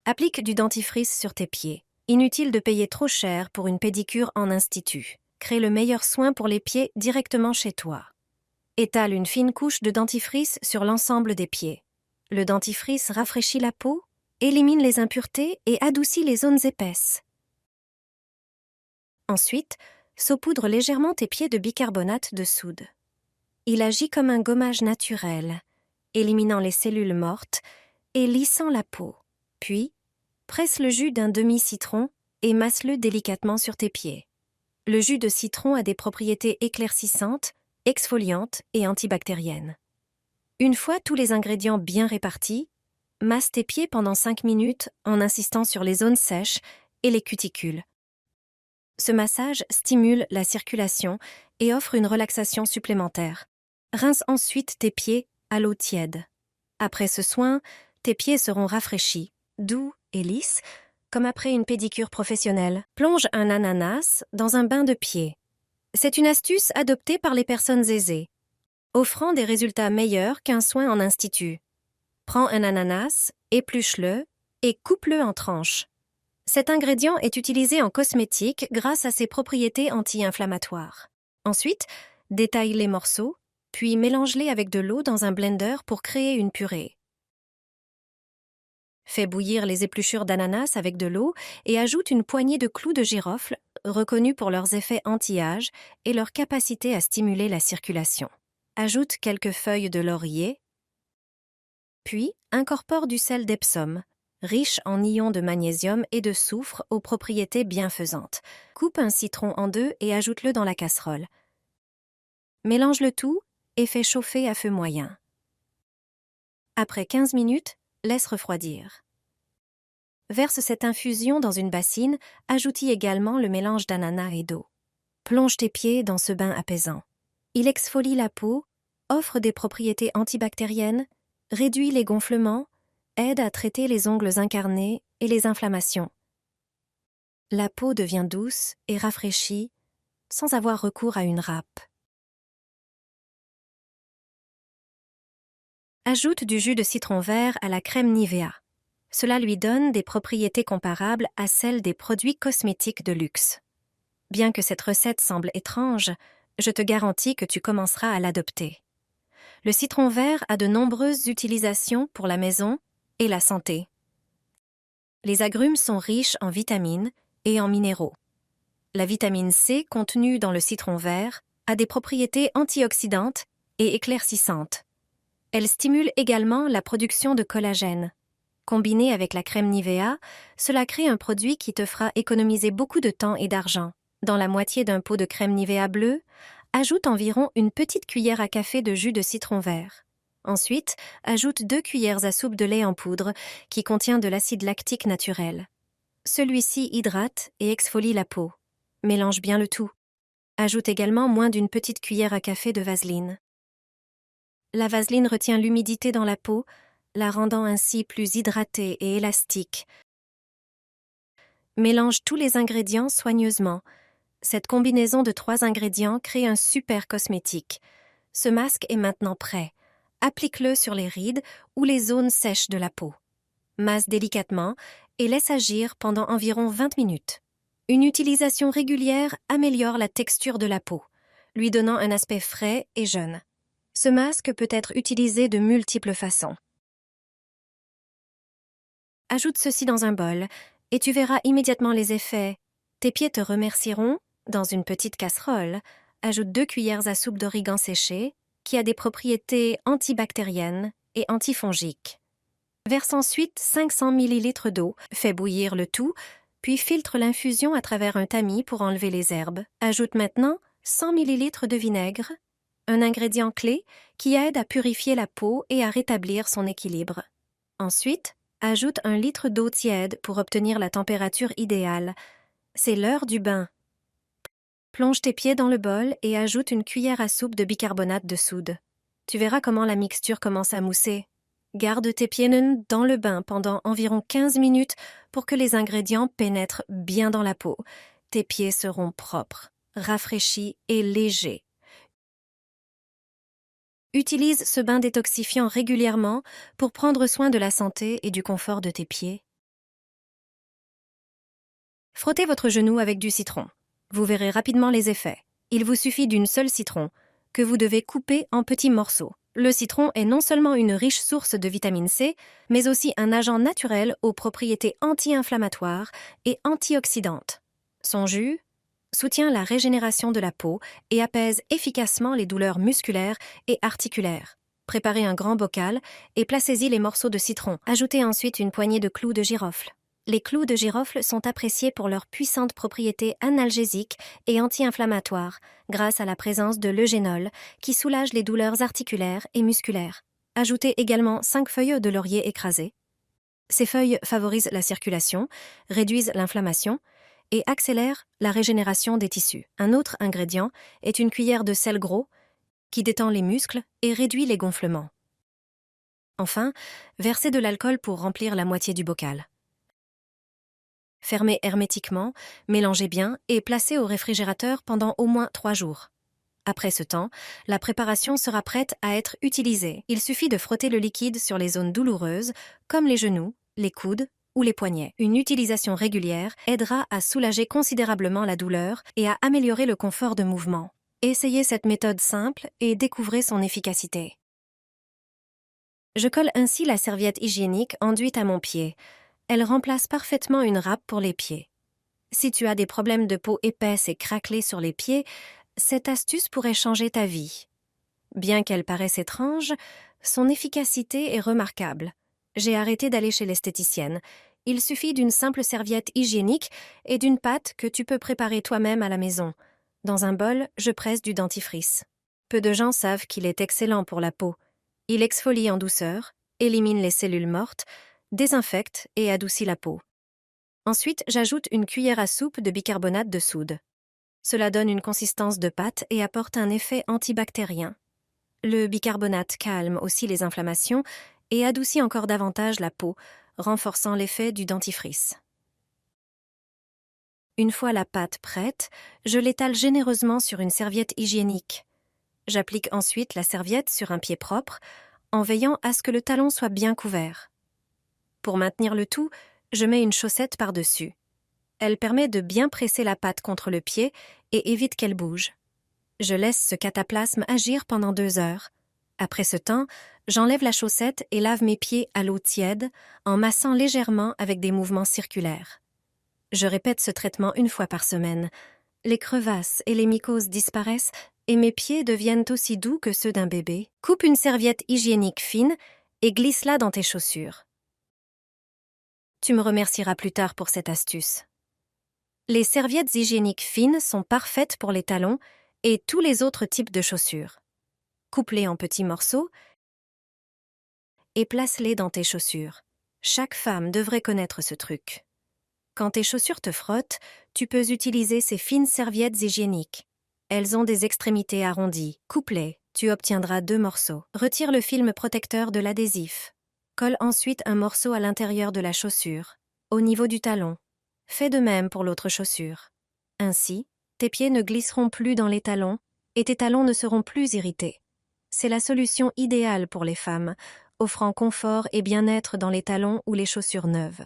Applique du dentifrice sur tes pieds. Inutile de payer trop cher pour une pédicure en institut. Crée le meilleur soin pour les pieds directement chez toi. Étale une fine couche de dentifrice sur l'ensemble des pieds. Le dentifrice rafraîchit la peau, élimine les impuretés et adoucit les zones épaisses. Ensuite, saupoudre légèrement tes pieds de bicarbonate de soude. Il agit comme un gommage naturel, éliminant les cellules mortes et lissant la peau. Puis, presse le jus d'un demi-citron et masse-le délicatement sur tes pieds. Le jus de citron a des propriétés éclaircissantes, exfoliantes et antibactériennes. Une fois tous les ingrédients bien répartis, masse tes pieds pendant 5 minutes en insistant sur les zones sèches et les cuticules. Ce massage stimule la circulation et offre une relaxation supplémentaire. Rince ensuite tes pieds à l'eau tiède. Après ce soin, tes pieds seront rafraîchis, doux et lisses, comme après une pédicure professionnelle. Plonge un ananas dans un bain de pieds. C'est une astuce adoptée par les personnes aisées, offrant des résultats meilleurs qu'un soin en institut. Prends un ananas, épluche-le et coupe-le en tranches. Cet ingrédient est utilisé en cosmétique grâce à ses propriétés anti-inflammatoires. Ensuite, détaille les morceaux, puis mélange-les avec de l'eau dans un blender pour créer une purée. Fais bouillir les épluchures d'ananas avec de l'eau et ajoute une poignée de clous de girofle, reconnus pour leurs effets anti-âge et leur capacité à stimuler la circulation. Ajoute quelques feuilles de laurier, puis incorpore du sel d'Epsom, riche en ions de magnésium et de soufre aux propriétés bienfaisantes. Coupe un citron en deux et ajoute-le dans la casserole. Mélange le tout et fais chauffer à feu moyen. Après 15 minutes, laisse refroidir. Verse cette infusion dans une bassine, ajoute-y également le mélange d'ananas et d'eau. Plonge tes pieds dans ce bain apaisant. Il exfolie la peau, offre des propriétés antibactériennes, réduit les gonflements, aide à traiter les ongles incarnés et les inflammations. La peau devient douce et rafraîchie sans avoir recours à une râpe. Ajoute du jus de citron vert à la crème Nivea. Cela lui donne des propriétés comparables à celles des produits cosmétiques de luxe. Bien que cette recette semble étrange, je te garantis que tu commenceras à l'adopter. Le citron vert a de nombreuses utilisations pour la maison et la santé. Les agrumes sont riches en vitamines et en minéraux. La vitamine C contenue dans le citron vert a des propriétés antioxydantes et éclaircissantes. Elle stimule également la production de collagène. Combiné avec la crème Nivea, cela crée un produit qui te fera économiser beaucoup de temps et d'argent. Dans la moitié d'un pot de crème Nivea bleue, ajoute environ une petite cuillère à café de jus de citron vert. Ensuite, ajoute 2 cuillères à soupe de lait en poudre qui contient de l'acide lactique naturel. Celui-ci hydrate et exfolie la peau. Mélange bien le tout. Ajoute également moins d'une petite cuillère à café de vaseline. La vaseline retient l'humidité dans la peau, la rendant ainsi plus hydratée et élastique. Mélange tous les ingrédients soigneusement. Cette combinaison de 3 ingrédients crée un super cosmétique. Ce masque est maintenant prêt. Applique-le sur les rides ou les zones sèches de la peau. Masse délicatement et laisse agir pendant environ 20 minutes. Une utilisation régulière améliore la texture de la peau, lui donnant un aspect frais et jeune. Ce masque peut être utilisé de multiples façons. Ajoute ceci dans un bol et tu verras immédiatement les effets. Tes pieds te remercieront. Dans une petite casserole, ajoute 2 cuillères à soupe d'origan séché, qui a des propriétés antibactériennes et antifongiques. Verse ensuite 500 ml d'eau, fais bouillir le tout, puis filtre l'infusion à travers un tamis pour enlever les herbes. Ajoute maintenant 100 ml de vinaigre, un ingrédient clé qui aide à purifier la peau et à rétablir son équilibre. Ensuite, ajoute 1 litre d'eau tiède pour obtenir la température idéale. C'est l'heure du bain. Plonge tes pieds dans le bol et ajoute une cuillère à soupe de bicarbonate de soude. Tu verras comment la mixture commence à mousser. Garde tes pieds nus dans le bain pendant environ 15 minutes pour que les ingrédients pénètrent bien dans la peau. Tes pieds seront propres, rafraîchis et légers. Utilise ce bain détoxifiant régulièrement pour prendre soin de la santé et du confort de tes pieds. Frottez votre genou avec du citron. Vous verrez rapidement les effets. Il vous suffit d'une seule citron, que vous devez couper en petits morceaux. Le citron est non seulement une riche source de vitamine C, mais aussi un agent naturel aux propriétés anti-inflammatoires et antioxydantes. Son jus soutient la régénération de la peau et apaise efficacement les douleurs musculaires et articulaires. Préparez un grand bocal et placez-y les morceaux de citron. Ajoutez ensuite une poignée de clous de girofle. Les clous de girofle sont appréciés pour leurs puissantes propriétés analgésiques et anti-inflammatoires, grâce à la présence de l'eugénol, qui soulage les douleurs articulaires et musculaires. Ajoutez également 5 feuilles de laurier écrasées. Ces feuilles favorisent la circulation, réduisent l'inflammation et accélèrent la régénération des tissus. Un autre ingrédient est une cuillère de sel gros, qui détend les muscles et réduit les gonflements. Enfin, versez de l'alcool pour remplir la moitié du bocal. Fermez hermétiquement, mélangez bien et placez au réfrigérateur pendant au moins 3 jours. Après ce temps, la préparation sera prête à être utilisée. Il suffit de frotter le liquide sur les zones douloureuses, comme les genoux, les coudes ou les poignets. Une utilisation régulière aidera à soulager considérablement la douleur et à améliorer le confort de mouvement. Essayez cette méthode simple et découvrez son efficacité. Je colle ainsi la serviette hygiénique enduite à mon pied. Elle remplace parfaitement une râpe pour les pieds. Si tu as des problèmes de peau épaisse et craquelée sur les pieds, cette astuce pourrait changer ta vie. Bien qu'elle paraisse étrange, son efficacité est remarquable. J'ai arrêté d'aller chez l'esthéticienne. Il suffit d'une simple serviette hygiénique et d'une pâte que tu peux préparer toi-même à la maison. Dans un bol, je presse du dentifrice. Peu de gens savent qu'il est excellent pour la peau. Il exfolie en douceur, élimine les cellules mortes, désinfecte et adoucit la peau. Ensuite, j'ajoute une cuillère à soupe de bicarbonate de soude. Cela donne une consistance de pâte et apporte un effet antibactérien. Le bicarbonate calme aussi les inflammations et adoucit encore davantage la peau, renforçant l'effet du dentifrice. Une fois la pâte prête, je l'étale généreusement sur une serviette hygiénique. J'applique ensuite la serviette sur un pied propre, en veillant à ce que le talon soit bien couvert. Pour maintenir le tout, je mets une chaussette par-dessus. Elle permet de bien presser la pâte contre le pied et évite qu'elle bouge. Je laisse ce cataplasme agir pendant 2 heures. Après ce temps, j'enlève la chaussette et lave mes pieds à l'eau tiède en massant légèrement avec des mouvements circulaires. Je répète ce traitement 1 fois par semaine. Les crevasses et les mycoses disparaissent et mes pieds deviennent aussi doux que ceux d'un bébé. Coupe une serviette hygiénique fine et glisse-la dans tes chaussures. Tu me remercieras plus tard pour cette astuce. Les serviettes hygiéniques fines sont parfaites pour les talons et tous les autres types de chaussures. Coupe-les en petits morceaux et place-les dans tes chaussures. Chaque femme devrait connaître ce truc. Quand tes chaussures te frottent, tu peux utiliser ces fines serviettes hygiéniques. Elles ont des extrémités arrondies. Coupe-les, tu obtiendras 2 morceaux. Retire le film protecteur de l'adhésif. Colle ensuite un morceau à l'intérieur de la chaussure, au niveau du talon. Fais de même pour l'autre chaussure. Ainsi, tes pieds ne glisseront plus dans les talons et tes talons ne seront plus irrités. C'est la solution idéale pour les femmes, offrant confort et bien-être dans les talons ou les chaussures neuves.